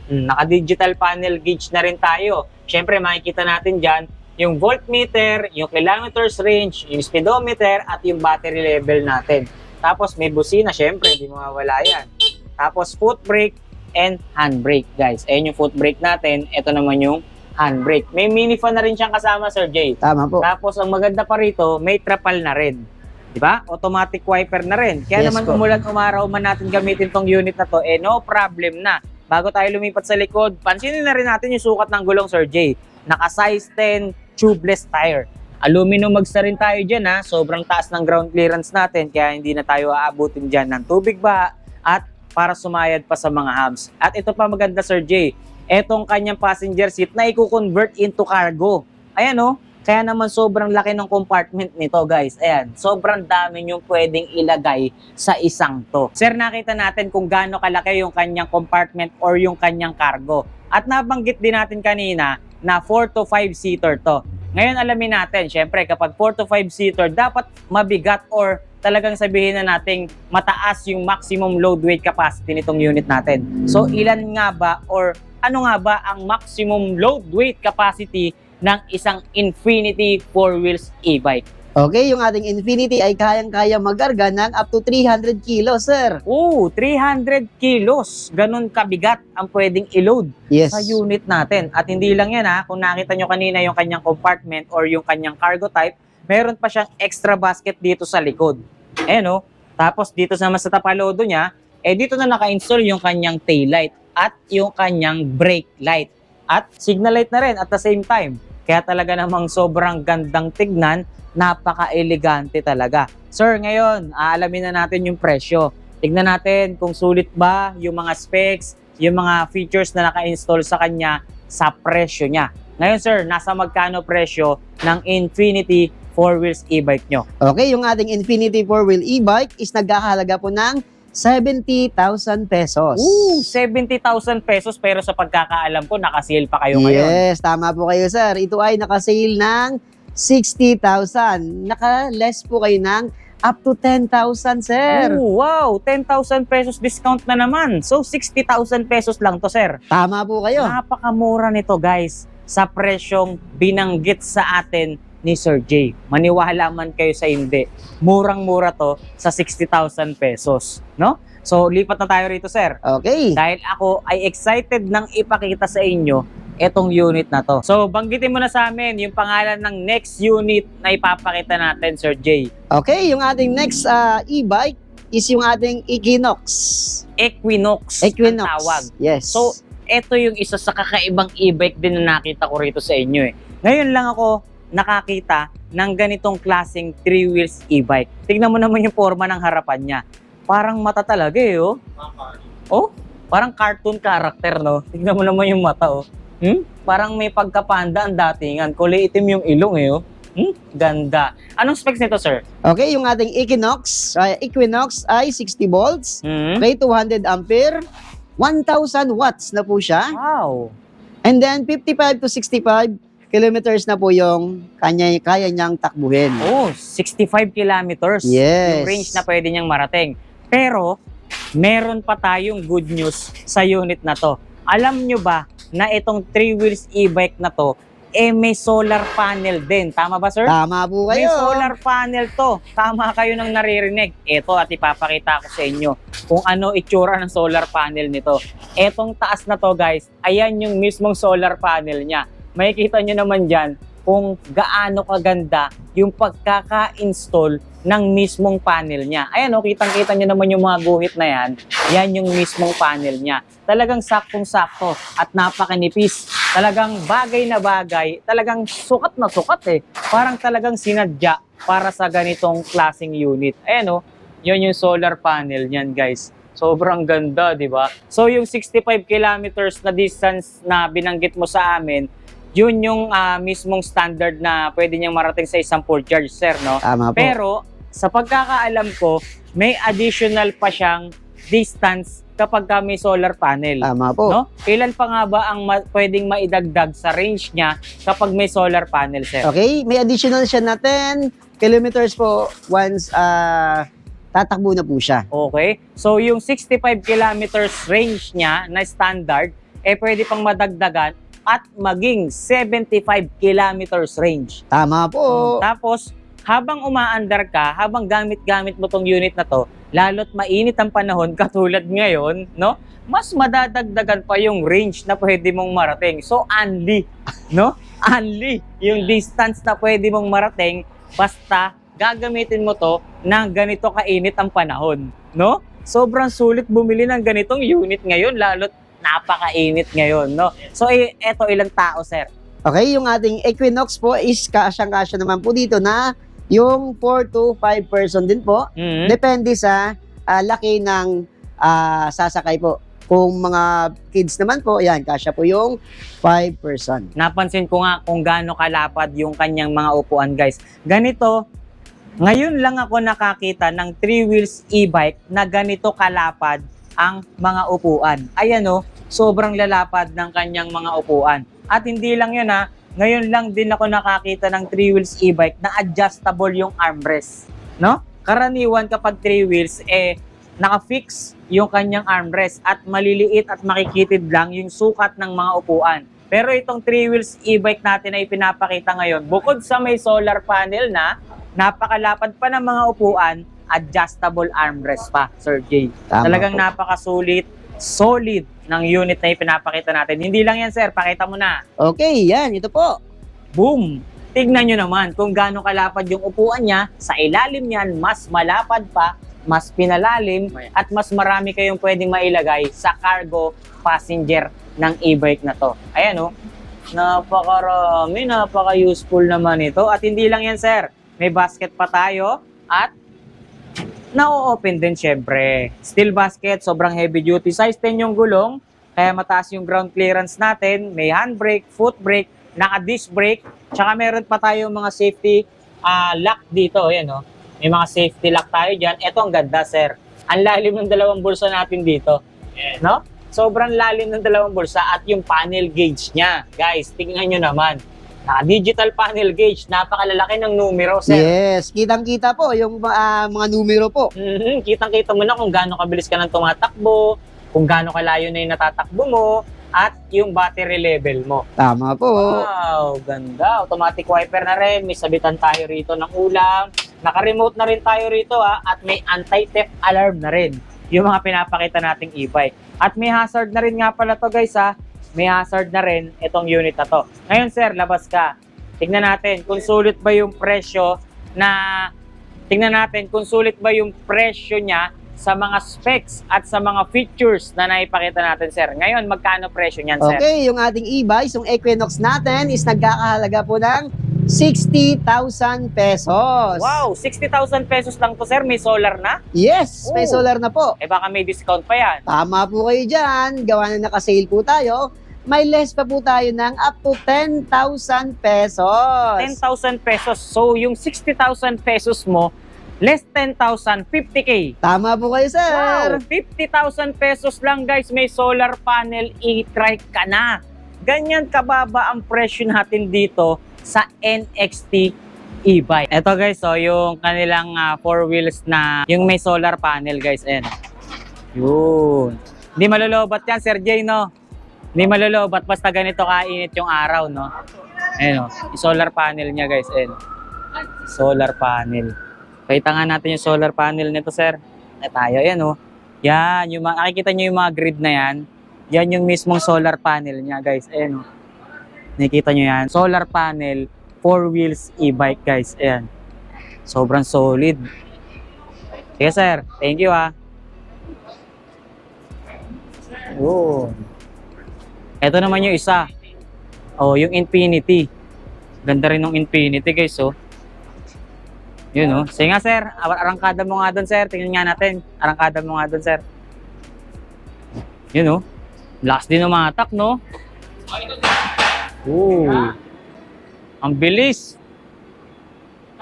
naka-digital panel gauge na rin tayo. Siyempre, makikita natin dyan yung voltmeter, yung kilometers range, yung speedometer, at yung battery level natin. Tapos may busina, syempre, hindi mawawala yan. Tapos foot brake and handbrake, guys. Ayan yung foot brake natin. Ito naman yung handbrake. May mini fan na rin siyang kasama, Sir Jay. Tama po. Tapos ang maganda pa rito, may trapal na rin. Di ba? Automatic wiper na rin. Kaya Yes naman po. umulan umaraw man natin gamitin tong unit na to, no problem na. Bago tayo lumipat sa likod, pansinin na rin natin yung sukat ng gulong, Sir Jay. Naka-size 10 tubeless tire. Aluminum mugs na rin tayo dyan Sobrang taas ng ground clearance natin kaya hindi na tayo aabutin dyan ng tubig ba at para sumayad pa sa mga hubs. At ito pa maganda, Sir Jay. Etong kanyang passenger seat na i-convert into cargo. Ayan Kaya naman sobrang laki ng compartment nito, guys. Ayan, sobrang dami yung pwedeng ilagay sa isang to. Sir, nakita natin kung gaano kalaki yung kanyang compartment or yung kanyang cargo. At nabanggit din natin kanina na 4 to 5 seater to. Ngayon alamin natin, syempre kapag 4 to 5 seater, dapat mabigat or talagang sabihin na nating mataas yung maximum load weight capacity nitong unit natin. So ilan nga ba or ano nga ba ang maximum load weight capacity ng isang Infiniti 4 wheels e-bike? Okay, yung ating Infiniti ay kayang-kaya magarga ng up to 300 kilos, sir. 300 kilos. Ganun kabigat ang pwedeng i-load Yes. sa unit natin. At hindi lang yan ha, kung nakita nyo kanina yung kanyang compartment or yung kanyang cargo type, meron pa siyang extra basket dito sa likod. Ayan o. Tapos dito naman sa tapalodo niya, dito na naka-install yung kanyang taillight at yung kanyang brake light. At signal light na rin at the same time. Kaya talaga namang sobrang gandang tignan, napaka-elegante talaga. Sir, ngayon, aalamin na natin yung presyo. Tignan natin kung sulit ba yung mga specs, yung mga features na naka-install sa kanya sa presyo niya. Ngayon, sir, nasa magkano presyo ng Infiniti 4 wheels e-bike nyo? Okay, yung ating Infiniti 4-wheel e-bike is nagkakahalaga po ng 70,000 pesos. 70,000 pesos pero sa pagkakaalam ko, naka-sale pa kayo ngayon. Yes, tama po kayo, sir. Ito ay naka-sale ng 60,000. Naka-less po kayo ng up to 10,000, sir. Wow, 10,000 pesos discount na naman. So, 60,000 pesos lang to, sir. Tama po kayo. Napakamura nito, guys, sa presyong binanggit sa atin ni Sir Jay. Maniwala man kayo sa hindi. Murang-mura to sa 60,000 pesos, no? So, lipat na tayo rito, sir. Okay. Dahil ako ay excited nang ipakita sa inyo etong unit na to. So, banggitin mo na sa amin yung pangalan ng next unit na ipapakita natin, Sir Jay. Okay, yung ating next e-bike is yung ating Equinox. Equinox ang tawag. Yes. So, ito yung isa sa kakaibang e-bike din na nakita ko rito sa inyo eh. Ngayon lang ako nakakita ng ganitong klaseng 3 wheels e-bike. Tignan mo naman yung forma ng harapan niya. Parang mata talaga eh, oh. Oh, parang cartoon character, no? Tignan mo naman yung mata, oh. Parang may pagkapanda ang datingan. Kulay itim yung ilong eh, oh. Ganda. Anong specs nito, sir? Okay, yung ating Equinox ay 60 volts. Okay, 200 ampere. 1,000 watts na po siya. Wow. And then 55 to 65 kilometers na po yung kaya niyang takbuhin. 65 kilometers Yes. yung range na pwede niyang marating. Pero, meron pa tayong good news sa unit na to. Alam nyo ba na itong 3 wheels e-bike na to, may solar panel din. Tama ba, sir? Tama po kayo. May solar panel to. Tama kayo nang naririnig. Ito at ipapakita ko sa inyo kung ano itsura ng solar panel nito. Etong taas na to, guys, ayan yung mismong solar panel niya. Makikita nyo naman dyan kung gaano kaganda yung pagkaka-install ng mismong panel niya. Ayan o, kitang-kita nyo naman yung mga guhit na yan. Yan yung mismong panel niya. Talagang saktong-sakto at napakanipis. Talagang bagay na bagay. Talagang sukat na sukat eh. Parang talagang sinadya para sa ganitong klaseng unit. Ayan o, yun yung solar panel niyan, guys. Sobrang ganda, di ba? So yung 65 kilometers na distance na binanggit mo sa amin, yun yung mismong standard na pwede niyang marating sa isang full charge, sir, no? Tama po. Pero, sa pagkakaalam ko, may additional pa siyang distance kapag may solar panel. Tama po. No? Ilan pa nga ba ang pwedeng maidagdag sa range niya kapag may solar panel, sir? Okay, may additional siya na 10 kilometers po once tatakbo na po siya. Okay. So, yung 65 kilometers range niya na standard, pwede pang madagdagan at maging 75 kilometers range. Tama po. Tapos, habang umaandar ka, habang gamit-gamit mo tong unit na to, lalo't mainit ang panahon katulad ngayon, no? Mas madadagdagan pa yung range na pwede mong marating. So, unli, no? Unli yung distance na pwede mong marating basta gagamitin mo to ng ganito kainit ang panahon, no? Sobrang sulit bumili ng ganitong unit ngayon, lalo't napakainit ngayon, no? So, eto ilang tao, sir? Okay, yung ating Equinox po is kasyang-kasya naman po dito na yung 4 to 5 person din po. Depende sa laki ng sasakay po. Kung mga kids naman po, yan, kasya po yung 5 person. Napansin ko nga kung gaano kalapad yung kanyang mga upuan, guys. Ganito, ngayon lang ako nakakita ng 3 wheels e-bike na ganito kalapad ang mga upuan. Ayan o, sobrang lalapad ng kanyang mga upuan. At hindi lang yun ha, ngayon lang din ako nakakita ng 3 wheels e-bike na adjustable yung armrest. No? Karaniwan kapag 3 wheels, Naka-fix yung kanyang armrest at maliliit at makikitid lang yung sukat ng mga upuan. Pero itong 3 wheels e-bike natin na ipinapakita ngayon, bukod sa may solar panel na, napakalapad pa ng mga upuan, adjustable armrest pa, Sir Jay. Tama Talagang po. napakasulit, solid ng unit na ipinapakita natin. Hindi lang yan, sir. Pakita mo na. Okay, yan. Ito po. Boom! Tignan nyo naman kung gaano kalapad yung upuan niya. Sa ilalim niyan, mas malapad pa, mas pinalalim, at mas marami kayong pwedeng mailagay sa cargo passenger ng e-bike na to. Ayan, oh. Napakarami, napaka-useful naman ito. At hindi lang yan, sir. May basket pa tayo at na-open din syempre. Steel basket, sobrang heavy duty. Size 10 yung gulong, kaya mataas yung ground clearance natin. May handbrake, foot brake, naka-disc brake, tsaka meron pa tayo mga safety lock dito. Ayan, oh. May mga safety lock tayo dyan. Ito ang ganda, sir. Ang lalim ng dalawang bulsa natin dito. No? Sobrang lalim ng dalawang bulsa at yung panel gauge niya. Guys, tingnan nyo naman. Naka-digital panel gauge. Napakalalaki ng numero, sir. Yes, kitang-kita po yung mga numero po. Kitang-kita mo na kung gaano kabilis ka nang tumatakbo, kung gaano kalayo na yung natatakbo mo, at yung battery level mo. Tama po. Wow, ganda. Automatic wiper na rin. May sabitan tayo rito ng ulam. Naka-remote na rin tayo rito at may anti-theft alarm na rin. Yung mga pinapakita nating e-bike. At may hazard na rin nga pala to, guys, ha. May hazard na rin itong unit na to. Ngayon, sir, labas ka. Tingnan natin kung sulit ba yung presyo niya sa mga specs at sa mga features na naipakita natin, sir. Ngayon, magkano presyo niyan, sir? Okay, yung ating e-bike, yung Equinox natin is nagkakahalaga po ng 60,000 pesos. Wow, 60,000 pesos lang to, sir. May solar na? Yes, may Oh. solar na po. Eh baka may discount pa yan. Tama po kayo dyan. Gawa na naka-sale po tayo. May less pa po tayo ng up to 10,000 pesos. 10,000 pesos. So, yung 60,000 pesos mo, less 10,000, 50K. Tama po kayo, sir. Wow, 50,000 pesos lang, guys. May solar panel, i-try ka na. Ganyan kababa ang presyo natin dito sa NXT e-bike. Ito, guys, so yung kanilang 4 wheels na yung may solar panel, guys. Ayan. Yun. Hindi malolobat yan, Sir Jay, no? Hindi malolobat basta ganito kainit yung araw, no? Ayan, o. Yung solar panel niya, guys. Ayan. Solar panel. Kita nga natin yung solar panel nito, sir. Tayo, ayan, o. Yan, yung nakikita nyo yung mga grid na yan. Yan yung mismong solar panel niya, guys. Ayan, o. Nakikita nyo yan. Solar panel, 4 wheels e-bike, guys. Ayan. Sobrang solid. Sige, sir. Thank you, ha. Yun. Ito naman yung isa. Oh, yung Infinity. Ganda rin ng Infinity, guys, oh. Yun, oh. Sige nga, sir. Arangkada mo nga doon, sir. Tingnan nga natin. Arangkada mo nga doon, sir. Yun, oh. Lakas din umatak, no? Ooh. Ang bilis.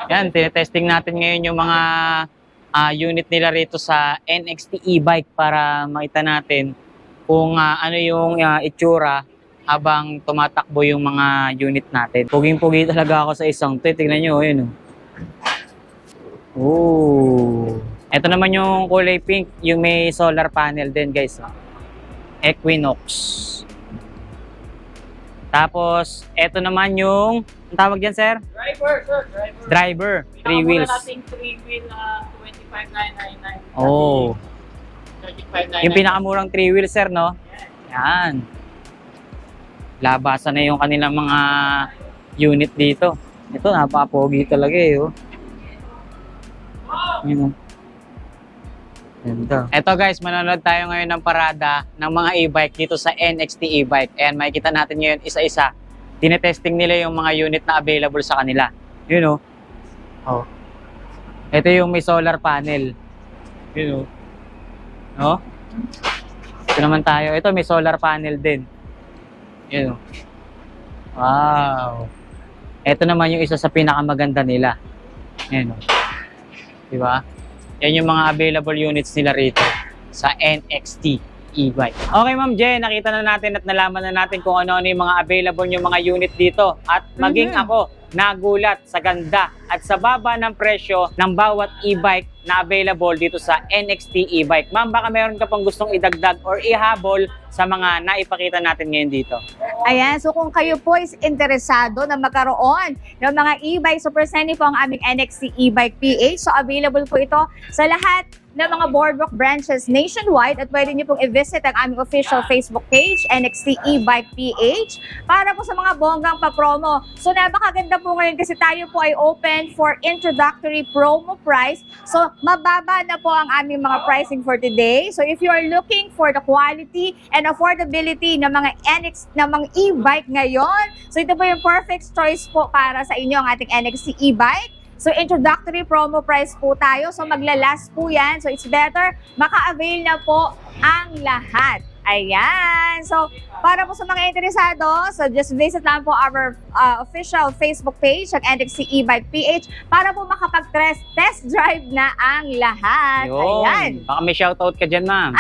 Yan, tinetesting natin ngayon yung mga unit nila rito sa NXT e-bike para makita natin kung ano yung itsura habang tumatakbo yung mga unit natin. Puging-pugi talaga ako sa isang to. Tignan nyo, yun, oh. Ooh. Ito naman yung kulay pink, yung may solar panel din, guys. Equinox. Tapos, ito naman yung, ang tawag dyan, sir? Driver, sir. Driver. 3 wheels. nating 3 wheel, 25,999. Oh. 35,999. Yung pinakamurang 3 wheels, sir, no? Yan. Labasan na yung kanilang mga unit dito. Ito, napapogi talaga eh, oh. Yun, oh. Ganda. Ito, guys, manonood tayo ngayon ng parada ng mga e-bike dito sa NXT e-bike. Ayan, makikita natin ngayon isa-isa. Tinetesting nila yung mga unit na available sa kanila. Yun, oh. Oh. Ito yung may solar panel. Yun, oh. No? Ito naman tayo. Ito, may solar panel din. Yun, oh. Wow. Ito naman yung isa sa pinakamaganda nila. Yan, oh. Diba? Yan yung mga available units nila rito sa NXT e-bike. Okay, Ma'am Jen, nakita na natin at nalaman na natin kung ano-ano yung mga available yung mga unit dito. At maging ako, nagulat sa ganda at sa baba ng presyo ng bawat e-bike na available dito sa NXT e-bike. Ma'am, baka meron ka pang gustong idagdag or ihabol sa mga naipakita natin ngayon dito. Ayan, so kung kayo po is interesado na magkaroon ng mga e-bike, so presently po ang aming NXT e-bike PH. So available po ito sa lahat ng mga boardwalk branches nationwide at pwede niyo pong i-visit ang aming official Facebook page, NXT e-bike PH, para po sa mga bonggang pa-promo. So napakaganda po ngayon kasi tayo po ay open for introductory promo price. So mababa na po ang aming mga pricing for today. So if you are looking for the quality and affordability ng mga NX, ng mga e-bike ngayon, so ito po yung perfect choice po para sa inyo ang ating NXT e-bike. So introductory promo price po tayo. So maglalast po yan. So it's better maka-avail na po ang lahat. Ayan. So para po sa mga interesado, so just visit lang po our official Facebook page ng NXT e-bike PH para po makapag-test drive na ang lahat. Ayan. Baka may shoutout ka dyan, Ma'am.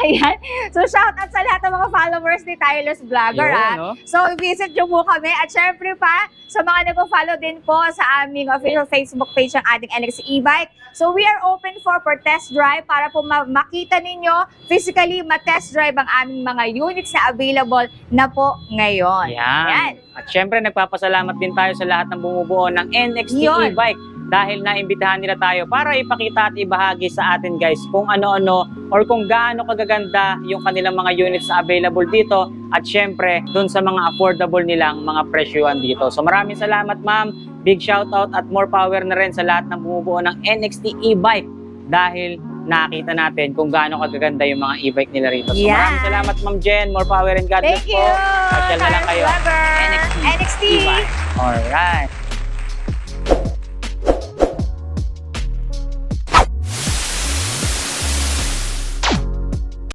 Ayan. So, shout out sa lahat ng mga followers ni Tyler's Vlogger. Yun, no? So, visit nyo po kami. At syempre pa, sa mga nag-follow din po sa aming official Facebook page ng ating NXT e-bike. So, we are open for test drive para po makita ninyo physically, ma-test drive ang aming mga units na available na po ngayon. Yan. At syempre, nagpapasalamat din tayo sa lahat ng bumubuo ng NXT Yun. e-bike dahil naimbitahan nila tayo para ipakita at ibahagi sa atin guys kung ano-ano or kung gaano kagaganda yung kanilang mga units na available dito at syempre dun sa mga affordable nilang mga presyuhan dito. So maraming salamat, Ma'am. Big shoutout at more power na rin sa lahat ng bumubuo ng NXT e-bike dahil nakita natin kung gaano kagaganda yung mga e-bike nila rito. So Yan. maraming salamat, Ma'am Jen. More power and God bless Thank po. you! Pasyal na lang kayo. Tyler's Vlogger. NXT NXT. e-bike. Alright.